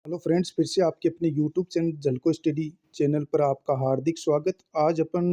Hello friends, फिर से आपके अपने यूट्यूब चैनल जलको स्टडी चैनल पर आपका हार्दिक स्वागत। आज अपन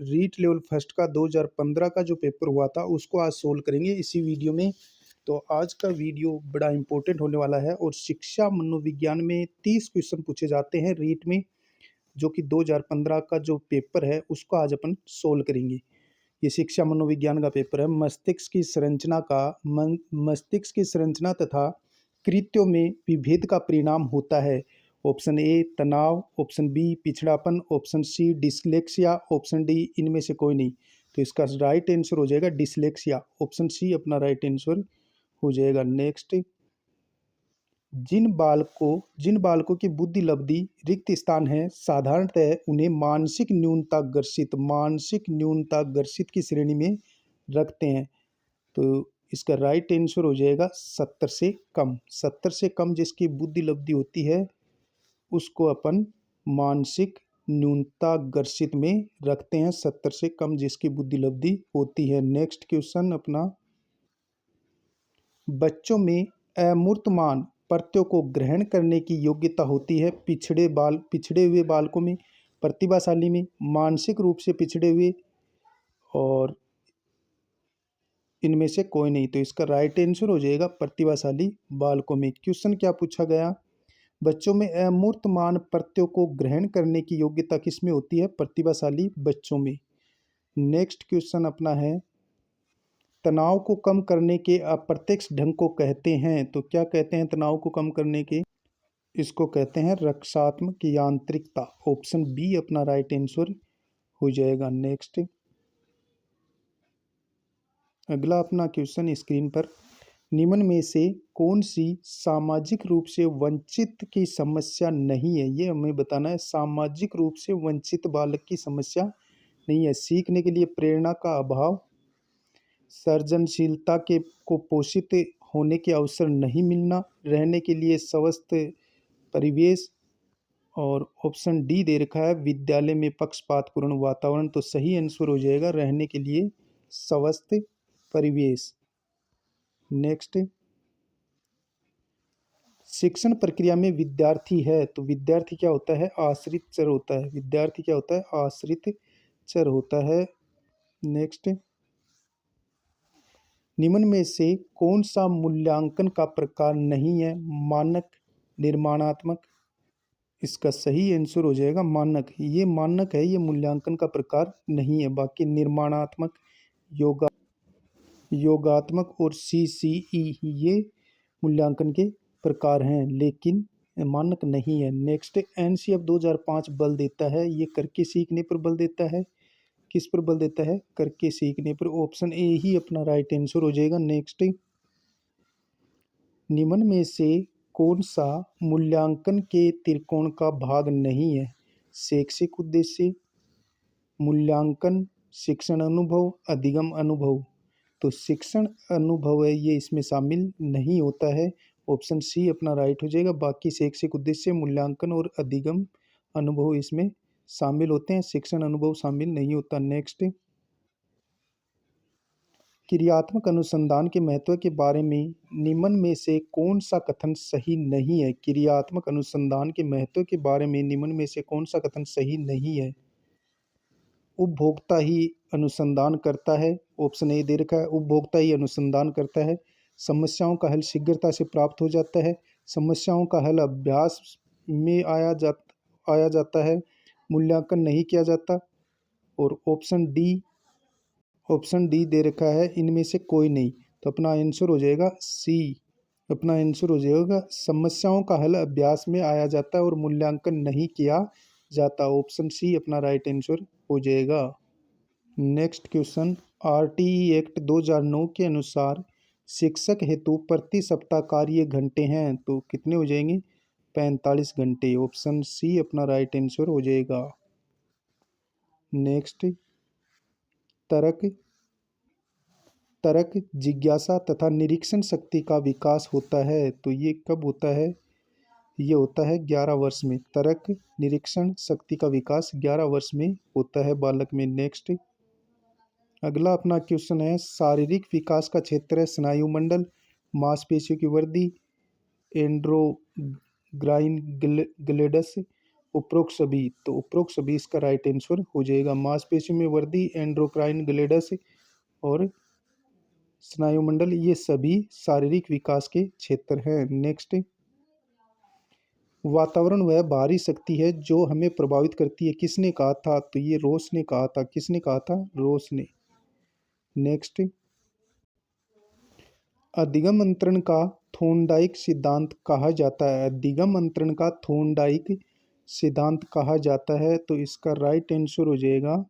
रीट लेवल फर्स्ट का 2015 का जो पेपर हुआ था उसको आज सोल्व करेंगे इसी वीडियो में। तो आज का वीडियो बड़ा इंपॉर्टेंट होने वाला है और शिक्षा मनोविज्ञान में 30 क्वेश्चन पूछे जाते हैं रीट में, जो कि 2015 का जो पेपर है उसको आज अपन सोल्व करेंगे। ये शिक्षा मनोविज्ञान का पेपर है। मस्तिष्क की संरचना तथा कृत्यों में विभेद का परिणाम होता है। ऑप्शन ए तनाव, ऑप्शन बी पिछड़ापन, option C dyslexia, option D इनमें से कोई नहीं। तो इसका राइट आंसर हो जाएगा डिसलेक्सिया। ऑप्शन सी अपना राइट आंसर हो जाएगा। नेक्स्ट, जिन बालकों की बुद्धि लब्धि रिक्त स्थान है साधारणतः उन्हें मानसिक न्यूनता ग्रसित की श्रेणी में रखते हैं। तो इसका राइट आंसर हो जाएगा 70 से कम। 70 से कम जिसकी बुद्धि लब्धि होती है उसको अपन मानसिक न्यूनता ग्रसित में रखते हैं। 70 से कम जिसकी बुद्धि लब्धि होती है। नेक्स्ट क्वेश्चन अपना, बच्चों में अमूर्तमान प्रत्ययों को ग्रहण करने की योग्यता होती है पिछड़े हुए बालकों में, प्रतिभाशाली में, मानसिक रूप से पिछड़े हुए और इनमें से कोई नहीं। तो इसका राइट आंसर हो जाएगा प्रतिभाशाली बालकों में। क्वेश्चन क्या पूछा गया, बच्चों में अमूर्तमान प्रत्ययों को ग्रहण करने की योग्यता किसमें होती है? प्रतिभाशाली बच्चों में। नेक्स्ट क्वेश्चन अपना है, तनाव को कम करने के अप्रत्यक्ष ढंग को कहते हैं। तो क्या कहते हैं तनाव को कम करने के? इसको कहते हैं रक्षात्मक यांत्रिकता। ऑप्शन बी अपना राइट आंसर हो जाएगा। नेक्स्ट, अगला अपना क्वेश्चन स्क्रीन पर, निम्न में से कौन सी सामाजिक रूप से वंचित की समस्या नहीं है? ये हमें बताना है। सामाजिक रूप से वंचित बालक की समस्या नहीं है। सीखने के लिए प्रेरणा का अभाव, सृजनशीलता के को पोषित होने के अवसर नहीं मिलना, रहने के लिए स्वस्थ परिवेश, और ऑप्शन डी दे रखा है विद्यालय में पक्षपातपूर्ण वातावरण। तो सही आंसर हो जाएगा रहने के लिए स्वस्थ परिवेश। नेक्स्ट, शिक्षण प्रक्रिया में विद्यार्थी है। तो विद्यार्थी क्या होता है? आश्रित चर होता है। विद्यार्थी क्या होता है? आश्रित चर होता है। नेक्स्ट, निम्न में से कौन सा मूल्यांकन का प्रकार नहीं है? मानक, निर्माणात्मक। इसका सही आंसर हो जाएगा मानक। ये मानक है, ये मूल्यांकन का प्रकार नहीं है। बाकी निर्माणात्मक, योगात्मक और सीसीई ये मूल्यांकन के प्रकार हैं, लेकिन मानक नहीं है। नेक्स्ट, एनसीएफ 2005 बल देता है, ये करके सीखने पर बल देता है। किस पर बल देता है? करके सीखने पर। ऑप्शन ए ही अपना राइट आंसर हो जाएगा। नेक्स्ट, निम्न में से कौन सा मूल्यांकन के त्रिकोण का भाग नहीं है? शैक्षिक उद्देश्य, मूल्यांकन, शिक्षण अनुभव, अधिगम अनुभव। तो शिक्षण अनुभव है ये इसमें शामिल नहीं होता है। ऑप्शन सी अपना राइट हो जाएगा। बाकी शैक्षिक उद्देश्य, मूल्यांकन और अधिगम अनुभव इसमें शामिल होते हैं, शिक्षण अनुभव शामिल नहीं होता। नेक्स्ट, क्रियात्मक अनुसंधान के महत्व के बारे में निम्न में से कौन सा कथन सही नहीं है? क्रियात्मक अनुसंधान के महत्व के बारे में निम्न में से कौन सा कथन सही नहीं है? उपभोक्ता ही अनुसंधान करता है। ऑप्शन ए दे रखा है उपभोक्ता ही अनुसंधान करता है। समस्याओं का हल शीघ्रता से प्राप्त हो जाता है। समस्याओं का हल अभ्यास में आया जाता है। मूल्यांकन नहीं किया जाता। और ऑप्शन डी दे रखा है इनमें से कोई नहीं। तो अपना आंसर हो जाएगा सी। अपना आंसर हो जाएगा समस्याओं का हल अभ्यास में आया जाता है और मूल्यांकन नहीं किया जाता। ऑप्शन सी अपना राइट आंसर हो जाएगा। नेक्स्ट क्वेश्चन, आरटीई एक्ट 2009 के अनुसार शिक्षक हेतु प्रति सप्ताह कार्य घंटे हैं। तो कितने हो जाएंगे? 45 घंटे। ऑप्शन सी अपना राइट आंसर हो जाएगा। नेक्स्ट, तर्क तर्क जिज्ञासा तथा निरीक्षण शक्ति का विकास होता है। तो ये कब होता है? ये होता है 11 वर्ष में। तर्क निरीक्षण शक्ति का विकास 11 वर्ष में होता है बालक में। नेक्स्ट, अगला अपना क्वेश्चन है, शारीरिक विकास का क्षेत्र है स्नायुमंडल, मांसपेशियों की वृद्धि, ग्राइन ग्लेडस, उपरोक्त सभी। तो उपरोक्त सभी इसका राइट आंसर हो जाएगा। मांसपेशियों में वृद्धि, एंडोक्राइन ग्लेडस और स्नायुमंडल, ये सभी शारीरिक विकास के क्षेत्र हैं। नेक्स्ट, वातावरण वह बाहरी शक्ति है जो हमें प्रभावित करती है, किसने कहा था? तो ये रोस ने कहा था। किसने कहा था? रोस ने। नेक्स्ट, अधिगम अंतरण का थोर्नडाइक सिद्धांत कहा जाता है। अधिगम अंतरण का थोर्नडाइक सिद्धांत कहा जाता है। तो इसका राइट आंसर हो जाएगा,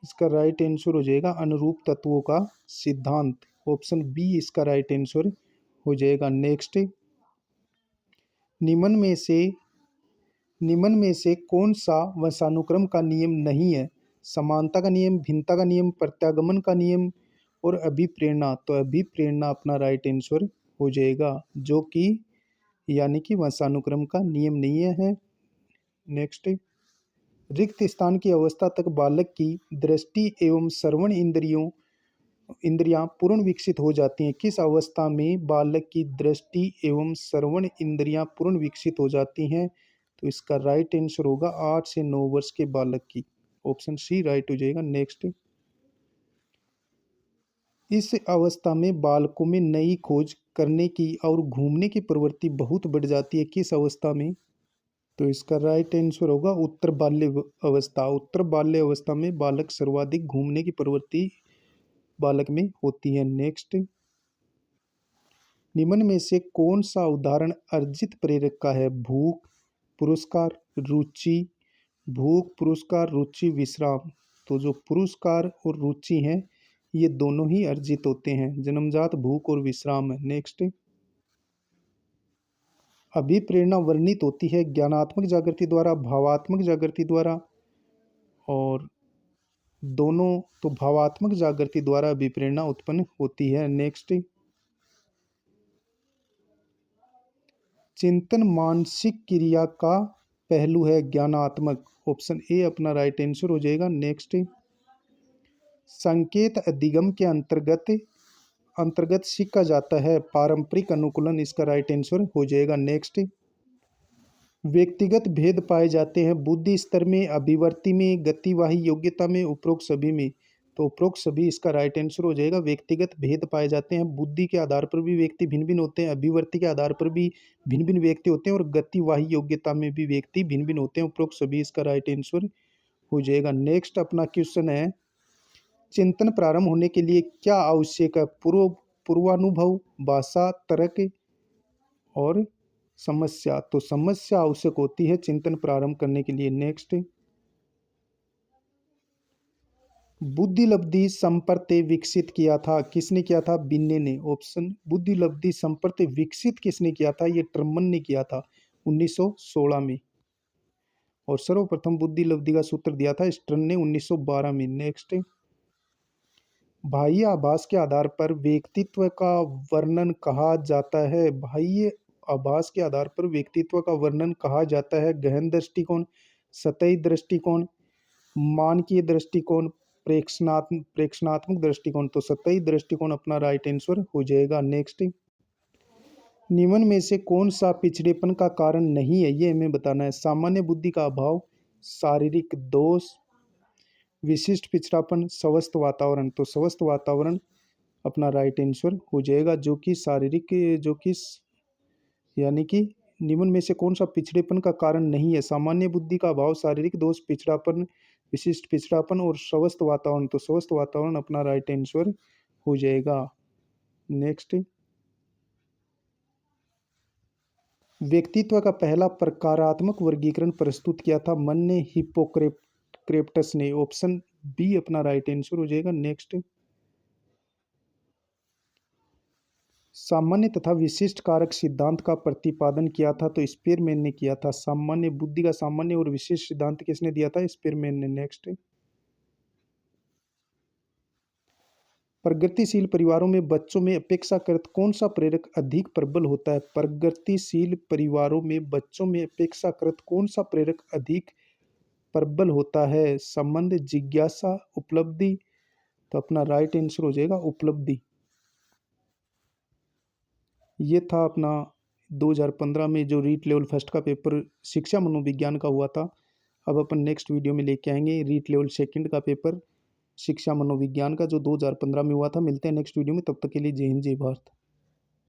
इसका राइट आंसर हो जाएगा अनुरूप तत्वों का सिद्धांत। ऑप्शन बी इसका राइट आंसर हो जाएगा। नेक्स्ट, निम्न में से निम्न में से कौन सा वंशानुक्रम का नियम नहीं है? समानता का नियम, भिन्नता का नियम, प्रत्यागमन का नियम और अभिप्रेरणा। तो अभिप्रेरणा अपना राइट आंसर हो जाएगा, जो कि यानी कि वंशानुक्रम का नियम नहीं है। नेक्स्ट, रिक्त स्थान की अवस्था तक बालक की दृष्टि एवं श्रवण इंद्रियां पूर्ण विकसित हो जाती हैं। किस अवस्था में बालक की दृष्टि एवं श्रवण इंद्रियां पूर्ण विकसित हो जाती हैं? तो इसका राइट आंसर होगा 8 से 9 वर्ष के बालक की। ऑप्शन सी राइट हो जाएगा। नेक्स्ट, इस अवस्था में बालकों में नई खोज करने की और घूमने की प्रवृत्ति बहुत बढ़ जाती है। किस अवस्था में? तो इसका राइट आंसर होगा उत्तर बाल्य अवस्था। उत्तर बाल्य अवस्था में बालक सर्वाधिक घूमने की प्रवृत्ति बालक में होती है। नेक्स्ट, निम्न में से कौन सा उदाहरण अर्जित प्रेरक का है? भूख, पुरस्कार, रुचि, भूख, पुरस्कार, रुचि, विश्राम। तो जो पुरस्कार और रुचि हैं, ये दोनों ही अर्जित होते हैं। जन्मजात भूख और विश्राम है। नेक्स्ट, अभिप्रेरणा वर्णित होती है ज्ञानात्मक जागृति द्वारा, भावात्मक जागृति द्वारा, और दोनों। तो भावात्मक जागृति द्वारा अभिप्रेरणा उत्पन्न होती है। नेक्स्ट, चिंतन मानसिक क्रिया का पहलू है, ज्ञानात्मक। ऑप्शन ए अपना राइट आंसर हो जाएगा। नेक्स्ट, संकेत अधिगम के अंतर्गत सीखा जाता है, पारंपरिक अनुकूलन। इसका राइट आंसर हो जाएगा। नेक्स्ट, व्यक्तिगत भेद पाए जाते हैं बुद्धि स्तर में, अभिवर्ती में, गतिवाही योग्यता में, उपरोक्त सभी में। तो उपरोक्त सभी इसका राइट आंसर हो जाएगा। व्यक्तिगत भेद पाए जाते हैं, बुद्धि के आधार पर भी व्यक्ति भिन्न भिन्न होते हैं, अभिवर्ती के आधार पर भी भिन्न भिन्न व्यक्ति होते हैं, और गतिवाही योग्यता में भी व्यक्ति भिन्न भिन्न होते हैं। उपरोक्त सभी इसका राइट आंसर हो जाएगा। नेक्स्ट अपना क्वेश्चन है, चिंतन प्रारंभ होने के लिए क्या आवश्यक है? पूर्वानुभव, भाषा, तर्क और समस्या। तो समस्या आवश्यक होती है चिंतन प्रारंभ करने के लिए। नेक्स्ट, बुद्धिलब्धि संपर्त विकसित किया था, किसने किया था? बिन्ने ने। ऑप्शन, बुद्धिलब्धि संपर्त विकसित किसने किया था? ये ट्रमन ने किया था 1916 में। और सर्वप्रथम बुद्धिलब्धि का सूत्र दिया था स्टर्न ने 1912 में। नेक्स्ट, बाह्य आभास के आधार पर व्यक्तित्व का वर्णन कहा जाता है। बाह्य आभास के आधार पर व्यक्तित्व का वर्णन कहा जाता है। गहन दृष्टिकोण, सतही दृष्टिकोण, मानकीय दृष्टिकोण, प्रेक्षणात्मक दृष्टिकोण। तो सतही दृष्टिकोण अपना राइट आंसर हो जाएगा। नेक्स्ट, निम्न में से कौन सा पिछड़ेपन का कारण नहीं है? ये हमें बताना है। सामान्य बुद्धि का अभाव, शारीरिक दोष, विशिष्ट पिछड़ापन, स्वस्थ वातावरण। तो स्वस्थ वातावरण अपना राइट आंसर हो जाएगा, जो कि शारीरिक, जो कि यानी कि निम्न में से कौन सा पिछड़ेपन का कारण नहीं है? सामान्य बुद्धि का अभाव, शारीरिक दोष, पिछड़ापन, विशिष्ट पिछड़ापन और स्वस्थ वातावरण। तो स्वस्थ वातावरण अपना राइट आंसर हो जाएगा। नेक्स्ट, व्यक्तित्व का पहला प्रकारात्मक वर्गीकरण प्रस्तुत किया था मन ने, हिप्पोक्रेटस ने। ऑप्शन बी अपना राइट आंसर हो जाएगा। नेक्स्ट, सामान्य तथा विशिष्ट कारक सिद्धांत का प्रतिपादन किया था, तो स्पीरमैन ने किया था। सामान्य बुद्धि का सामान्य और विशिष्ट सिद्धांत किसने दिया था? स्पीरमैन ने। नेक्स्ट, प्रगतिशील परिवारों में बच्चों में अपेक्षाकृत कौन सा प्रेरक अधिक प्रबल होता है? प्रगतिशील परिवारों में बच्चों में अपेक्षाकृत कौन सा प्रेरक अधिक प्रबल होता है? संबंध, जिज्ञासा, उपलब्धि। तो अपना राइट आंसर हो जाएगा उपलब्धि। ये था अपना 2015 में जो रीट लेवल फर्स्ट का पेपर शिक्षा मनोविज्ञान का हुआ था, अब अपन नेक्स्ट वीडियो में लेके आएंगे रीट लेवल सेकंड का पेपर शिक्षा मनोविज्ञान का जो 2015 में हुआ था। मिलते हैं नेक्स्ट वीडियो में, तब तक के लिए जय हिंद जय भारत।